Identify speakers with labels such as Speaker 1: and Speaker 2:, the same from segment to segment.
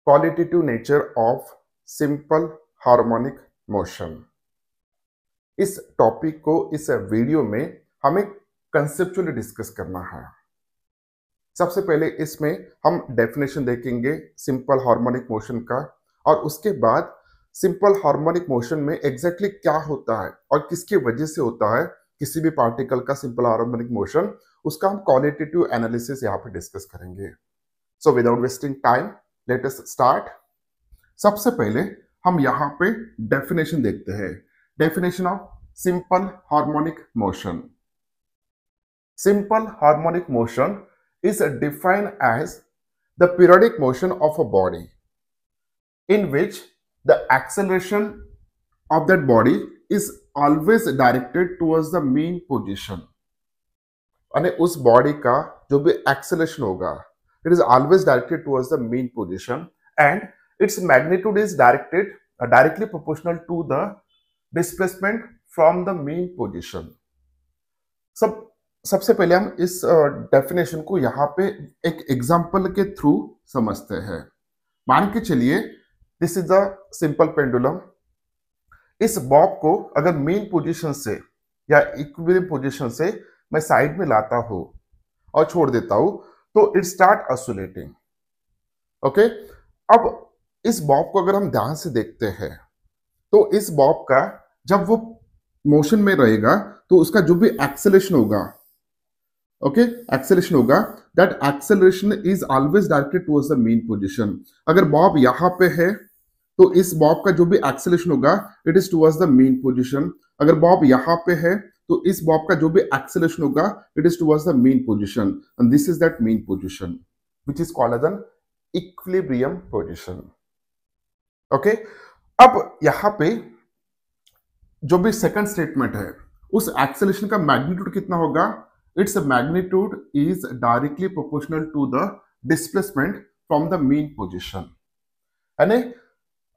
Speaker 1: Qualitative nature of simple harmonic motion. इस topic को इस वीडियो में हमें कंसेप्चुअली डिस्कस करना है। सबसे पहले इसमें हम डेफिनेशन देखेंगे सिंपल हार्मोनिक मोशन का, और उसके बाद सिंपल हार्मोनिक मोशन में एग्जैक्टली क्या होता है और किसकी वजह से होता है किसी भी पार्टिकल का सिंपल हार्मोनिक मोशन, उसका हम क्वालिटेटिव एनालिसिस यहाँ पे डिस्कस करेंगे। So without wasting time let us start. सबसे पहले हम यहाँ पे डेफिनेशन देखते हैं। Definition of simple harmonic motion. Simple harmonic motion is defined as the periodic motion of a body in which the acceleration of that body is always directed towards the mean position। यानी उस body का जो भी acceleration होगा it is always directed towards the mean position and its magnitude is directly proportional to the displacement from the mean position। सबसे पहले हम इस डेफिनेशन को यहाँ पे एक एग्जांपल के थ्रू समझते हैं। मान के चलिए this is a simple pendulum. इस बॉब को अगर मेन पोजीशन से या इक्विलिब्रियम पोजीशन से मैं साइड में लाता हूं और छोड़ देता हूं तो इट स्टार्ट ऑसिलेटिंग। ओके, अब इस बॉब को अगर हम ध्यान से देखते हैं तो इस बॉब का जब वो मोशन में रहेगा तो उसका जो भी एक्सेलरेशन होगा, ओके, एक्सेलरेशन होगा, that acceleration is always directed towards the mean position. अगर बॉब यहां पे है तो इस बॉब का जो भी एक्सेलरेशन होगा it is towards the mean position. अगर बॉब यहां पे है तो इस बॉब का जो भी एक्सेलरेशन होगा it is towards the mean position, and this is that mean position which is called as an equilibrium position. Okay, अब यहां पे जो भी सेकंड स्टेटमेंट है उस एक्सेलरेशन का मैग्नीट्यूड कितना होगा? Its magnitude is directly proportional to the displacement from the mean position। यानी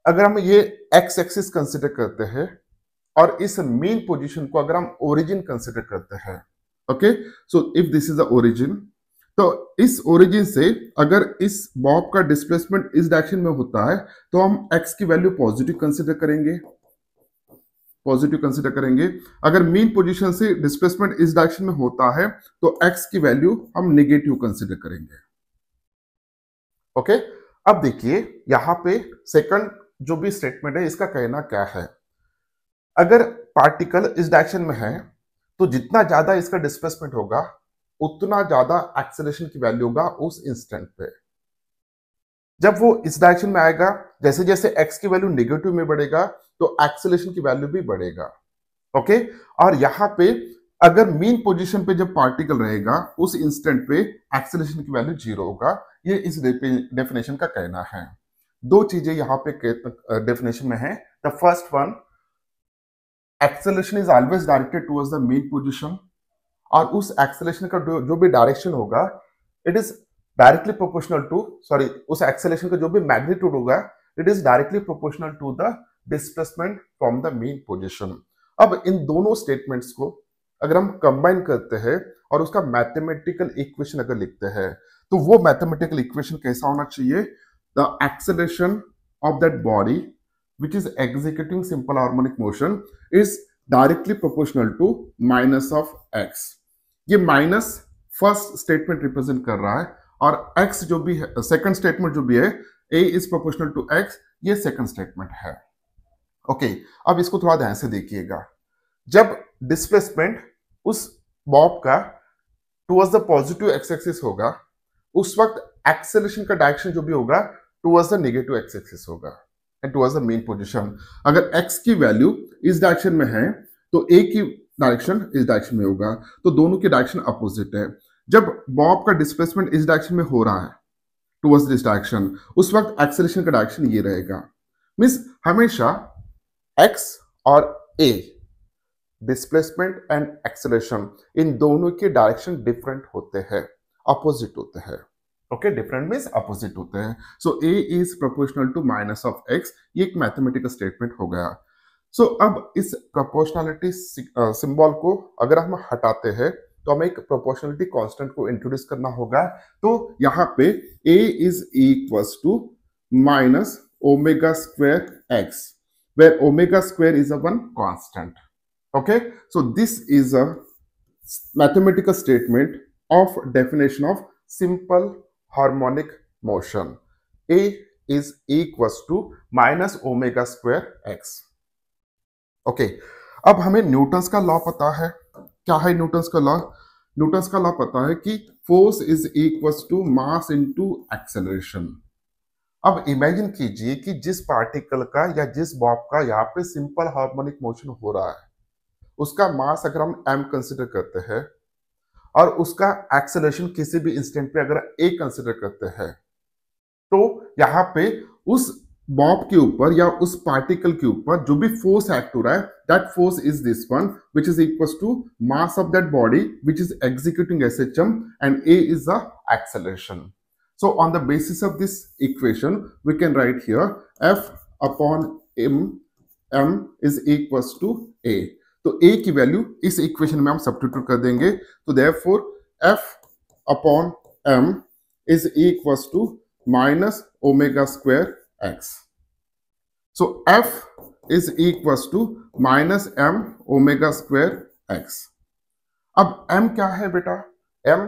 Speaker 1: अगर हम ये x एक्सिस कंसिडर करते हैं और इस मीन पोजीशन को अगर हम ओरिजिन कंसिडर करते हैं, okay, so if this is the origin, तो इस ओरिजिन से अगर इस बॉब का डिस्प्लेसमेंट इस डायरेक्शन में होता है तो हम x की वैल्यू पॉजिटिव कंसिडर करेंगे, अगर मीन पोजीशन से डिस्प्लेसमेंट इस डायरेक्शन में होता है तो x की वैल्यू हम नेगेटिव कंसिडर करेंगे। ओके, अब देखिए यहां पे सेकंड जो भी स्टेटमेंट है इसका कहना क्या है। अगर पार्टिकल इस डायरेक्शन में है तो जितना ज्यादा इसका डिस्प्लेसमेंट होगा उतना ज्यादा एक्सेलरेशन की वैल्यू होगा उस इंस्टेंट पे। जब वो इस डायरेक्शन में आएगा, जैसे जैसे x की वैल्यू नेगेटिव में बढ़ेगा तो एक्सेलरेशन की वैल्यू भी बढ़ेगा। ओके, और यहां पे अगर मीन पोजीशन पे जब पार्टिकल रहेगा उस इंस्टेंट पे एक्सेलरेशन की वैल्यू 0 होगा। ये इस डेफिनेशन का कहना है। दो चीजें यहां पे डेफिनेशन में है। The first one, acceleration is always directed towards the mean position, और उस एक्सेलरेशन का जो भी डायरेक्शन होगा it is directly proportional to, sorry, उस एक्सेलरेशन का जो भी मैग्नीट्यूड होगा it is directly proportional to the displacement from the mean position. अब इन दोनों स्टेटमेंट्स को अगर हम कंबाइन करते हैं और उसका मैथमेटिकल इक्वेशन अगर लिखते हैं तो वो मैथमेटिकल इक्वेशन कैसा होना चाहिए? The acceleration of that body which is executing simple harmonic motion is directly proportional to minus of X. ये माइनस फर्स्ट स्टेटमेंट रिप्रेजेंट कर रहा है और x जो भी है, सेकंड स्टेटमेंट जो भी है, a is proportional to x, ये सेकंड स्टेटमेंट है। ओके, अब इसको थोड़ा ध्यान से देखिएगा। जब डिस्प्लेसमेंट उस बॉब का towards the positive x axis होगा उस वक्त एक्सेलरेशन का डायरेक्शन जो भी होगा towards the negative x axis होगा and towards the mean position. अगर x की वैल्यू इस डायरेक्शन में है तो a की डायरेक्शन इस डायरेक्शन में होगा, तो दोनों की डायरेक्शन अपोजिट है। जब बॉब का डिस्प्लेसमेंट इस डायरेक्शन में हो रहा है टुवर्ड्स दिस डायरेक्शन, उस वक्त एक्सेलरेशन का डायरेक्शन ये रहेगा। मींस हमेशा x और a, डिस्प्लेसमेंट एंड एक्सेलरेशन, इन दोनों के डायरेक्शन डिफरेंट होते हैं, अपोजिट होते हैं। ओके, डिफरेंट मींस अपोजिट होते हैं। So a is proportional to minus of x, ये एक मैथमेटिकल स्टेटमेंट हो गया। सो अब इस प्रोपोर्शनलिटी सिंबल को अगर हम हटाते हैं तो हमें एक प्रोपोर्शनलिटी कांस्टेंट को इंट्रोड्यूस करना होगा। तो यहाँ पे a is equals to minus omega square x, where omega square is a one constant. Okay, so this is a mathematical statement of definition of simple harmonic motion. A is equals to minus omega square x. Okay, अब हमें Newton's का law पता है. क्या है Newton's का law? Newton's का law पता है कि force is equals to mass into acceleration. अब इमेजिन कीजिए कि जिस पार्टिकल का या जिस बॉब का यहाँ पे सिंपल हार्मोनिक मोशन हो रहा है, उसका मास अगर हम m कंसिडर करते हैं और उसका एक्सेलरेशन किसी भी इंस्टेंट पे अगर a कंसिडर करते हैं, तो यहाँ पे उस बॉब के ऊपर या उस पार्टिकल के ऊपर जो भी फोर्स एक्ट हो रहा है, that force is this one which is equals to mass of that body which is executing SHM and a is the acceleration. So on the basis of this equation we can write here F upon m is equals to a. तो a की value इस equation में हम substitute कर देंगे. तो therefore F upon m is equals to minus omega square x. So F is equals to minus m omega square x. अब m क्या है बेटा? m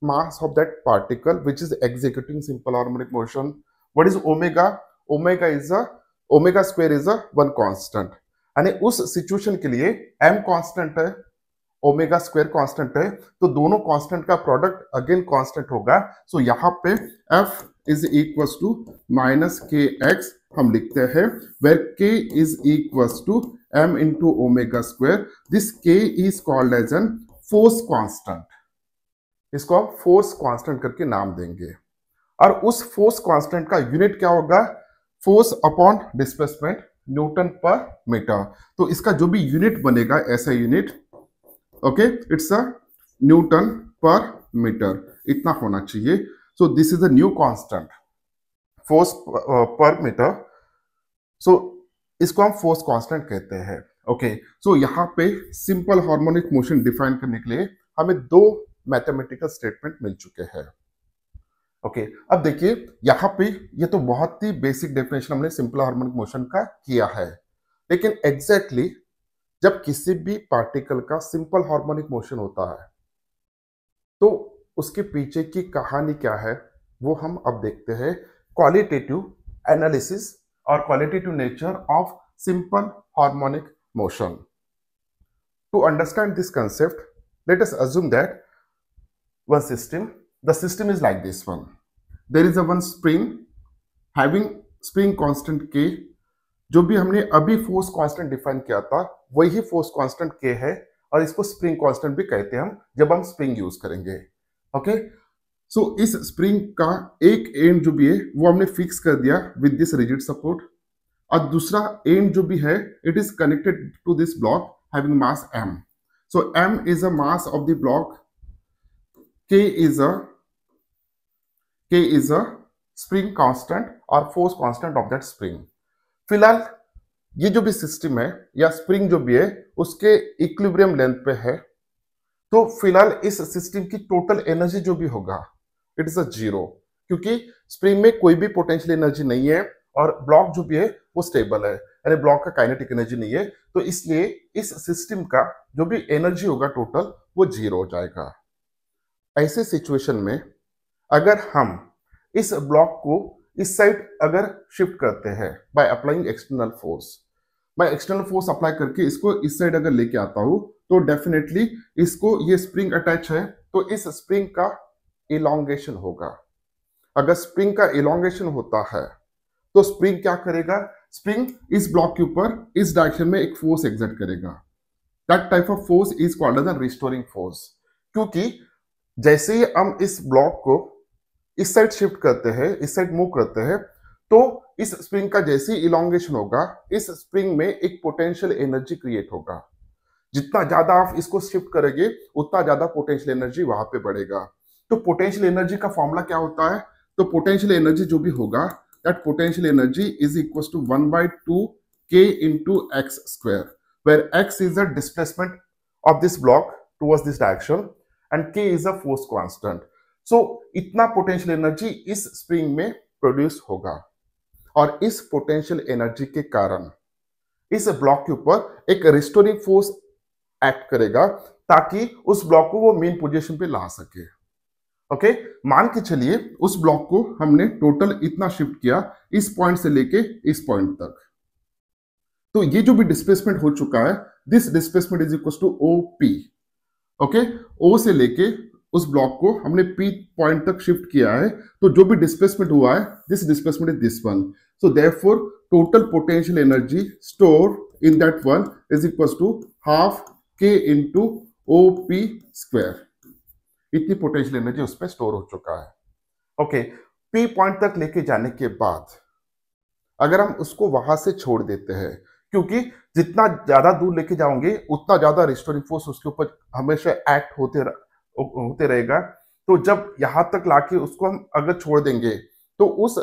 Speaker 1: mass of that particle which is executing simple harmonic motion. What is omega? Omega square is a one constant. यानी उस situation के लिए m constant है, omega square constant है, तो दोनों कांस्टेंट का प्रोडक्ट अगेन कांस्टेंट होगा. सो यहाँ पे f is equals to minus K X हम लिखते हैं, where k is equals to m into omega square. This k is called as an force constant. इसको हम फोर्स कांस्टेंट करके नाम देंगे. और उस फोर्स कांस्टेंट का यूनिट क्या होगा? फोर्स अपॉन डिस्प्लेसमेंट, न्यूटन पर मीटर. तो इसका जो भी यूनिट बनेगा ऐसा unit, okay, it's a Newton पर मीटर, इतना होना चाहिए. So this is a new constant, force पर मीटर. सो इसको हम फोर्स कांस्टेंट कहते हैं. ओके, सो यहाँ पे सिंपल हार्मोनिक मोशन डिफाइन करने के लिए हमें दो मैथमेटिकल स्टेटमेंट मिल चुके हैं. ओके, अब देखिए यहाँ पे ये तो बहुत ही बेसिक डेफिनेशन हमने सिंपल हार्मोनिक मोशन का किया है, लेकिन एग्जैक्टली जब किसी भी पार्टिकल का सिंपल हार्मोनिक मोशन होता है तो उसके पीछे की कहानी क्या है वो हम अब देखते हैं. क्वालिटेटिव एनालिसिस और qualitative nature of simple harmonic motion. To understand this concept, let us assume that one system, the system is like this one. There is a one spring having spring constant k. जो भी हमने अभी force constant define किया था वही force constant k है, और इसको स्प्रिंग कांस्टेंट भी कहते हैं हम जब हम स्प्रिंग यूज करेंगे. ओके, सो इस स्प्रिंग का एक एंड जो भी है वो हमने फिक्स कर दिया विद दिस रिजिड सपोर्ट, और दूसरा एंड जो भी है it is connected to this block having mass m. So m is a mass of the block, k is a spring constant और force constant of that spring. फिलहाल ये जो भी सिस्टम है या स्प्रिंग जो भी है उसके इक्विलिब्रियम लेंथ पे है, तो फिलहाल इस सिस्टम की टोटल एनर्जी जो भी होगा इट इज अ जीरो, क्योंकि स्प्रिंग में कोई भी पोटेंशियल एनर्जी नहीं है और ब्लॉक जो भी है वो स्टेबल है, यानी ब्लॉक का काइनेटिक एनर्जी नहीं है. तो इसलिए इस सिस्टम का जो भी एनर्जी होगा टोटल वो जीरो हो जाएगा. ऐसे सिचुएशन में अगर हम इस ब्लॉक को इस साइड अगर शिफ्ट करते हैं बाय अप्लाइंग एक्सटर्नल फोर्स, मैं एक्सटर्नल फोर्स अप्लाई करके इसको इस साइड अगर लेके आता हूं तो डेफिनेटली इसको, ये स्प्रिंग अटैच है तो इस स्प्रिंग का इलॉन्गेशन होगा. अगर स्प्रिंग का इलॉन्गेशन होता है तो स्प्रिंग क्या करेगा? स्प्रिंग इस ब्लॉक के ऊपर इस डायरेक्शन में एक फोर्स एक्सर्ट करेगा. That type of force is called as a restoring force. क्योंकि जैसे ही हम इस ब्लॉक को इस साइड शिफ्ट करते हैं, इस साइड मूव करते हैं, तो इस स्प्रिंग का जैसे ही इलॉन्गेशन होगा इस स्प्रिंग में एक पोटेंशियल एनर्जी क्रिएट होगा. जितना ज्यादा आप इसको शिफ्ट करेंगे उतना ज्यादा पोटेंशियल एनर्जी वहां पे बढ़ेगा. तो पोटेंशियल एनर्जी का फॉर्मूला क्या होता है? तो पोटेंशियल एनर्जी जो भी होगा that potential energy is equals to 1 by 2 k into x square, where x is the displacement of this block towards this direction and k is a force constant. So इतना potential energy इस spring में produce होगा. और इस potential energy के कारण इस block के ऊपर एक रिस्टोरिंग फोर्स एक्ट करेगा ताकि उस ब्लॉक को वो मेन पोजीशन पे ला सके। ओके, मान के चलिए उस ब्लॉक को हमने टोटल इतना शिफ्ट किया, इस पॉइंट से लेके इस पॉइंट तक। तो ये जो भी डिस्प्लेसमेंट हो चुका है, this displacement is equal to O P. Okay, O से लेके उस ब्लॉक को हमने पी पॉइंट तक शिफ्ट किया है, तो जो भी डिस्प्लेसमेंट हुआ है, this displacement is this one. So therefore total potential energy store in that one is equal to half K into O P square. इतनी पोटेंशियल एनर्जी उसमें स्टोर हो चुका है। ओके, पी पॉइंट तक लेके जाने के बाद अगर हम उसको वहां से छोड़ देते हैं, क्योंकि जितना ज्यादा दूर लेके जाओगे उतना ज्यादा रिस्टोरिंग फोर्स उसके ऊपर हमेशा एक्ट होते रहेगा। तो जब यहां तक लाके उसको हम अगर छोड़ देंगे तो उस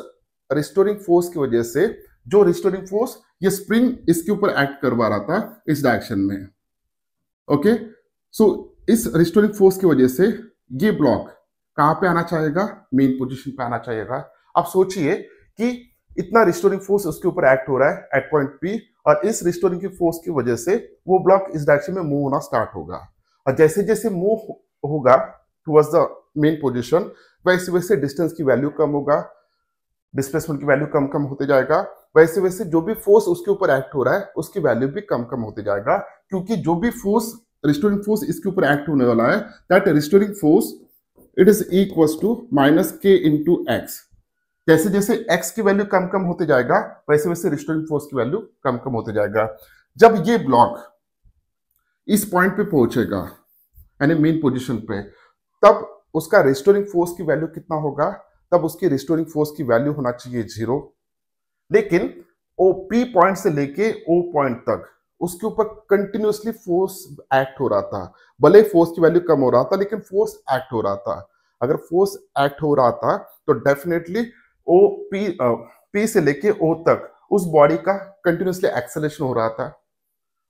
Speaker 1: रिस्टोरिंग फोर्स की वजह से, जो रिस्टोरिंग फोर्स ये स्प्रिंग इसके ऊपर एक्ट करवा रहा था इस डायरेक्शन में। ओके, सो इस रिस्टोरिंग फोर्स की वजह से ये ब्लॉक कहां पे आना चाहेगा? मेन पोजीशन पे आना चाहेगा। अब सोचिए कि इतना रिस्टोरिंग फोर्स उसके ऊपर एक्ट हो रहा है एट पॉइंट पी, और इस रिस्टोरिंग की फोर्स की वजह से वो ब्लॉक इस डायरेक्शन में मूव होना स्टार्ट होगा, और जैसे जैसे मूव होगा टुवर्ड्स द मेन पोजीशन, वैसे वैसे डिस्टेंस की वैल्यू कम होगा, डिस्प्लेसमेंट की वैल्यू कम कम होते जाएगा, वैसे वैसे जो भी फोर्स उसके ऊपर एक्ट हो रहा है उसकी वैल्यू भी कम कम होते जाएगा, क्योंकि जो भी फोर्स रिस्टोरिंग फोर्स इसके ऊपर एक्ट होने वाला है, that restoring force it is equal to minus K into X. जैसे जैसे x की वैल्यू कम कम होते जाएगा, वैसे वैसे रिस्टोरिंग फोर्स की वैल्यू कम कम होते जाएगा। जब ये ब्लॉक इस पॉइंट पे पहुंचेगा यानी मेन पोजीशन पे, तब उसका रिस्टोरिंग फोर्स की वैल्यू कितना होगा? तब उसकी रिस्टोरिंग फोर्स की वैल्यू होना चाहिए 0। लेकिन ओ पी पॉइंट से लेके ओ पॉइंट तक उसके ऊपर कंटिन्यूअसली फोर्स एक्ट हो रहा था। भले फोर्स की वैल्यू कम हो रहा था, लेकिन फोर्स एक्ट हो रहा था। अगर फोर्स एक्ट हो रहा था तो डेफिनेटली ओ पी से लेके ओ तक उस बॉडी का कंटिन्यूअसली एक्सेलेरेशन हो रहा था,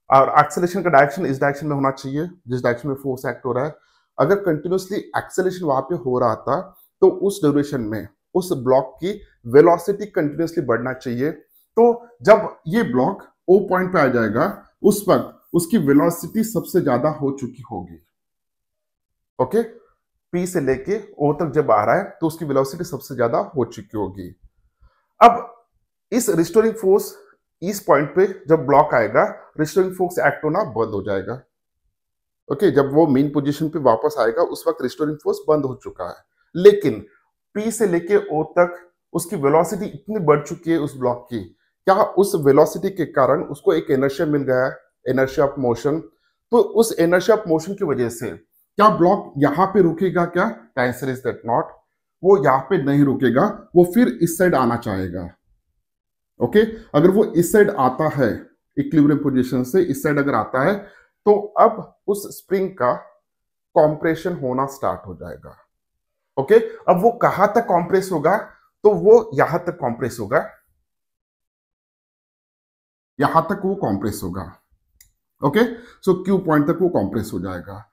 Speaker 1: और एक्सेलेरेशन का डायरेक्शन इस डायरेक्शन में होना चाहिए जिस डायरेक्शन में फोर्स एक्ट हो रहा है। अगर कंटिन्यूअसली एक्सेलेरेशन वहां पे हो रहा था तो उस ड्यूरेशन में उस ब्लॉक की वेलोसिटी कंटिन्यूअसली बढ़ना चाहिए। तो जब ये ब्लॉक ओ पॉइंट पे आ जाएगा, उस वक्त उसकी वेलोसिटी सबसे ज्यादा हो चुकी होगी। ओके, पी से लेके ओ तक जब आ रहा है तो उसकी वेलोसिटी सबसे ज्यादा हो चुकी होगी। अब इस रिस्टोरिंग फोर्स इस पॉइंट पे जब ब्लॉक आएगा, रिस्टोरिंग फोर्स एक्ट होना बंद हो जाएगा। ओके, जब वो मेन पोजीशन पे वापस आएगा उस वक्त रिस्टोरिंग फोर्स बंद हो चुका है। लेकिन पी से लेके ओ तक उसकी वेलोसिटी इतनी बढ़ चुकी है उस ब्लॉक की, क्या उस वेलोसिटी के कारण उसको एक इनर्शिया मिल गया है, इनर्शिया ऑफ मोशन। तो उस इनर्शिया ऑफ मोशन की वजह से क्या ब्लॉक यहां पे रुकेगा? क्या आंसर इज दैट नॉट। वो यहां पे नहीं रुकेगा, वो फिर इस साइड आना चाहेगा। ओके, अगर वो इस साइड आता है, इक्विलिब्रियम पोजीशन से इस साइड अगर आता है, तो अब उस स्प्रिंग का कॉम्प्रेशन होना स्टार्ट हो जाएगा। ओके, अब वो कहां तक कॉम्प्रेस होगा? तो वो यहां तक कॉम्प्रेस होगा, यहां तक वो कॉम्प्रेस होगा। ओके, सो क्यू पॉइंट तक वो कॉम्प्रेस हो जाएगा।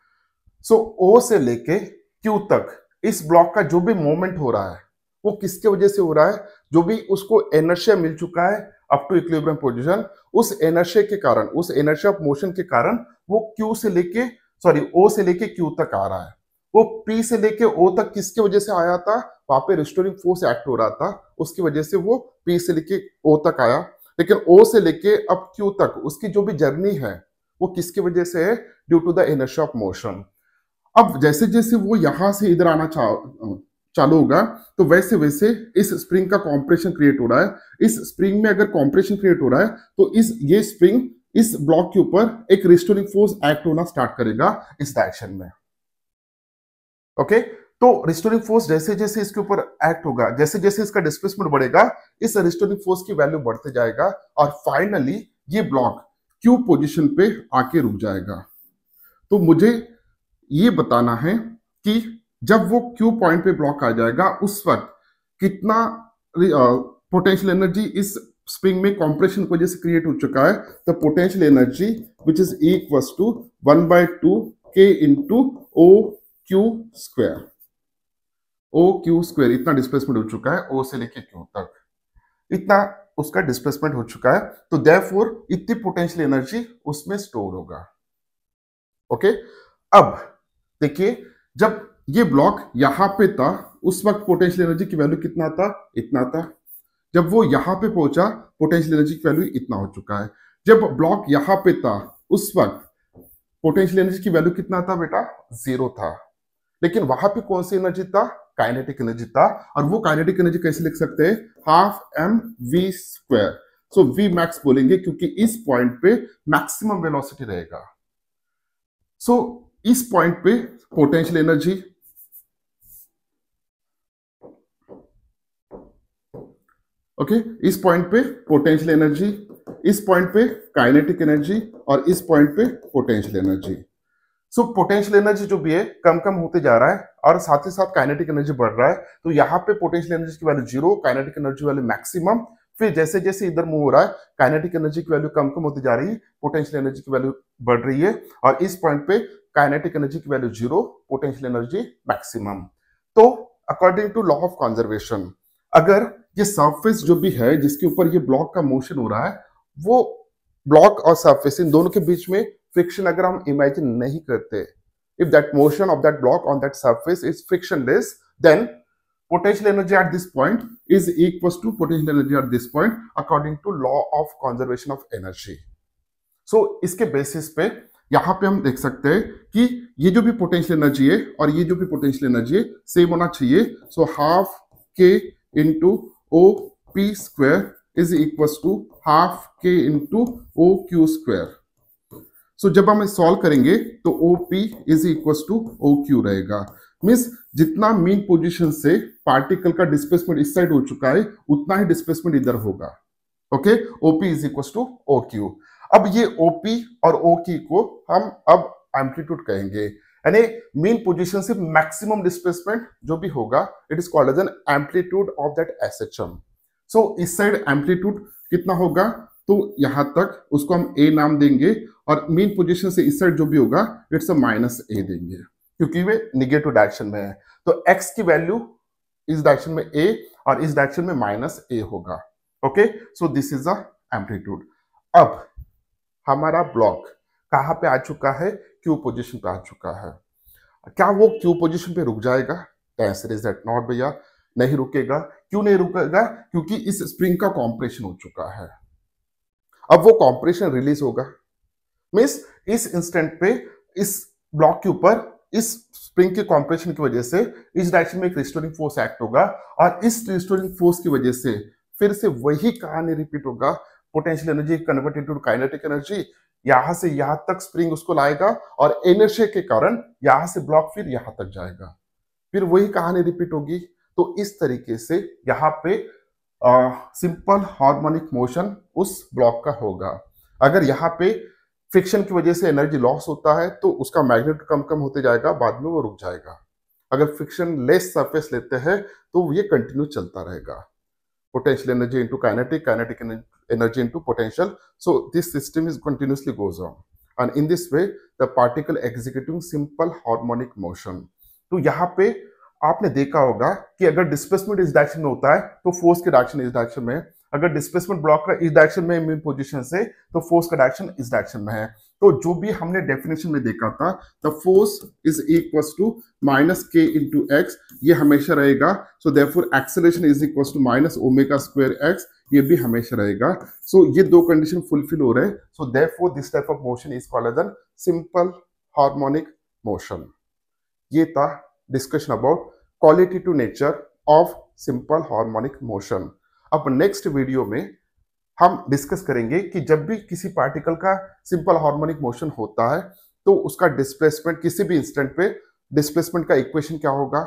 Speaker 1: सो ओ से लेके क्यू तक इस ब्लॉक का जो भी मूवमेंट हो रहा है वो किसके वजह से हो रहा है? जो भी उसको एनर्शिया मिल चुका है अप टू इक्विलिब्रियम पोजीशन, उस एनर्शिया के कारण, उस एनर्शिया ऑफ मोशन के कारण वो क्यू से लेके ओ से लेके क्यू तक आ रहा है। वो पी से लेके ओ तक किसके वजह से आया था? वहां पे रिस्टोरिंग फोर्स एक्ट हो रहा था, उसकी वजह से वो पी से लेके ओ तक आया। लेकिन ओ से लेके अब क्यू तक उसकी जो भी जर्नी है वो किसकी वजह से है? Due to the inertia of motion. अब जैसे जैसे वो यहां से इधर आना चालू होगा, तो वैसे वैसे इस स्प्रिंग का कॉम्प्रेशन क्रिएट हो रहा है। इस स्प्रिंग में अगर कॉम्प्रेशन क्रिएट हो रहा है तो ये स्प्रिंग इस ब्लॉक के ऊपर एक रिस्टोरिंग फोर्स एक्ट होना स्टार्ट करेगा इस डायरेक्शन में। ओके, तो रिस्टोरिंग फोर्स जैसे जैसे इसके ऊपर एक्ट होगा, जैसे जैसे इसका डिस्प्लेसमेंट बढ़ेगा, इस रिस्टोरिंग फोर्स की वैल्यू बढ़ते जाएगा, और फाइनली ये ब्लॉक क्यू पोजीशन पे आके रुक जाएगा। तो मुझे ये बताना है कि जब वो क्यू पॉइंट पे ब्लॉक आ जाएगा उस वक्त कितना पोटेंशियल एनर्जी इस स्प्रिंग में कॉम्प्रेशन की वजह से क्रिएट हो चुका है। The potential energy which is equal to 1/2 K into O Q square. O Q square इतना डिस्प्लेसमेंट हो चुका है ओ से लेके क्यू तक। इतना उसका डिस्प्लेसमेंट हो चुका है, तो देयरफॉर इतनी पोटेंशियल एनर्जी उसमें स्टोर होगा। ओके, अब देखिए जब ये ब्लॉक यहां पे था उस वक्त पोटेंशियल एनर्जी की वैल्यू कितना था, इतना था। जब वो यहां पे पहुंचा पोटेंशियल एनर्जी की वैल्यू इतना हो चुका है। जब ब्लॉक यहां पे था उस वक्त पोटेंशियल एनर्जी की वैल्यू कितना था बेटा, 0 था। लेकिन वहां पे कौन सी एनर्जी था, काइनेटिक एनर्जी था। और वो काइनेटिक एनर्जी कैसे लिख सकते हैं, half M V square. So V max बोलेंगे क्योंकि इस पॉइंट पे मैक्सिमम वेलोसिटी रहेगा। सो इस पॉइंट पे पोटेंशियल एनर्जी, ओके, इस पॉइंट पे पोटेंशियल एनर्जी, इस पॉइंट पे काइनेटिक एनर्जी और इस पॉइंट पे potential energy. So potential energy जो भी है कम कम होते जा रहा है और साथ ही साथ काइनेटिक एनर्जी बढ़ रहा है। तो यहाँ पे पोटेंशियल एनर्जी की value 0, kinetic energy value maximum. फिर जैसे जैसे इधर मूव हो रहा है काइनेटिक एनर्जी की वैल्यू कम कम होती जा रही है, पोटेंशियल एनर्जी की वैल्यू बढ़ रही है। और इस पॉइंट पे काइनेटिक एनर्जी की वैल्यू 0, पोटेंशियल एनर्जी मैक्सिमम। तो according to law of conservation, अगर ये सरफेस जो भी है जिसके ऊपर ये ब्लॉक का मोशन हो रहा है, वो ब्लॉक और सरफेस इन दोनों के बीच में फ्रिक्शन अगर हम इमेजिन नहीं करते, if that motion of that block on that surface is frictionless, then potential energy at this point is equals to potential energy at this point according to law of conservation of energy. So इसके basis पे यहां पे हम देख सकते हैं कि ये जो भी पोटेंशियल एनर्जी है और ये जो भी पोटेंशियल एनर्जी है सेम होना चाहिए। So half K into O P square is equal to half K into O Q square. So जब हम सॉल्व करेंगे तो OP is equal to OQ रहेगा। मीन्स जितना मीन पोजीशन से पार्टिकल का डिस्प्लेसमेंट इस साइड हो चुका है उतना ही डिस्प्लेसमेंट इधर होगा। Okay, OP is equal to OQ। अब ये OP और OQ को हम अब एम्पलीट्यूड कहेंगे, यानी मीन पोजीशन से मैक्सिमम डिस्प्लेसमेंट जो भी होगा it is called as an amplitude of that SHM। So इस साइड एम्पलीट्यूड कितना होगा, तो यहां तक उसको हम A नाम देंगे और मीन पोजीशन से इस साइड जो भी होगा इट्स अ -A देंगे क्योंकि वे निगेटिव डायरेक्शन में है। तो x की वैल्यू इस डायरेक्शन में A और इस डायरेक्शन में -A होगा। Okay, so this is the amplitude. अब हमारा ब्लॉक कहां पे आ चुका है, Q पोजीशन पे आ चुका है। क्या वो Q पोजीशन पे रुक जाएगा? आंसर इज दैट नॉट भैया, नहीं रुकेगा। क्यों नहीं रुकेगा? क्योंकि इस स्प्रिंग का कॉम्प्रेशन हो चुका है। अब वो कॉम्प्रेशन रिलीज होगा, मीन्स इस इंस्टेंट पे इस ब्लॉक के ऊपर इस स्प्रिंग के कॉम्प्रेशन की वजह से इस डायरेक्शन में एक रिस्टोरिंग फोर्स एक्ट होगा और इस रिस्टोरिंग फोर्स की वजह से फिर से वही कहानी रिपीट होगा। Potential energy converted to kinetic energy, यहां से यहां तक स्प्रिंग उसको लाएगा और इनर्शिया के कारण यहां से ब्लॉक फिर यहां तक जाएगा, फिर वही कहानी रिपीट होगी। तो इस तरीके से यहाँ पे सिंपल हार्मोनिक मोशन उस ब्लॉक का होगा। अगर यहाँ पे फ्रिक्शन की वजह से एनर्जी लॉस होता है तो उसका मैग्नेट कम कम होते जाएगा, बाद में वो रुक जाएगा। अगर फ्रिक्शन लेस सरफेस लेते हैं तो ये कंटिन्यू चलता रहेगा। Potential energy into kinetic, kinetic energy into potential, so this system is continuously goes on and in this way the particle executing simple harmonic motion. तो यहाँ पे आपने देखा होगा कि अगर डिस्प्लेसमेंट इस डायरेक्शन में होता है तो फोर्स की डायरेक्शन इस डायरेक्शन में है। अगर डिस्प्लेसमेंट ब्लॉक का इस डायरेक्शन में मीन पोजीशन से तो फोर्स का डायरेक्शन इस डायरेक्शन में है। तो जो भी हमने डेफिनेशन में देखा था the force is equal to -k into x, ये हमेशा रहेगा। So therefore acceleration is equal to -ω²x, ये भी हमेशा रहेगा। सो ये दो कंडीशन फुलफिल हो रहे हैं। So therefore this type of motion is called as simple harmonic motion. ये था discussion about quality to nature of simple harmonic motion. अब नेक्स्ट वीडियो में हम डिस्कस करेंगे कि जब भी किसी पार्टिकल का सिंपल हार्मोनिक मोशन होता है तो उसका डिस्प्लेसमेंट किसी भी इंस्टेंट पे डिस्प्लेसमेंट का इक्वेशन क्या होगा,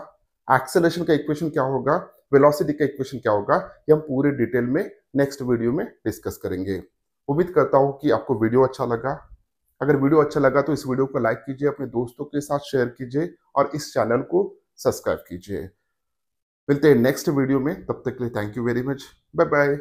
Speaker 1: एक्सेलरेशन का इक्वेशन क्या होगा, वेलोसिटी का इक्वेशन क्या होगा, ये हम पूरे डिटेल में नेक्स्ट वीडियो में डिस्कस करेंगे। उम्मीद करता हूं कि आपको वीडियो अच्छा लगा। अगर वीडियो अच्छा लगा तो इस वीडियो को लाइक कीजिए, अपने दोस्तों के साथ शेयर कीजिए और इस चैनल को सब्सक्राइब कीजिए। मिलते हैं नेक्स्ट वीडियो में, तब तक के लिए thank you very much, bye bye.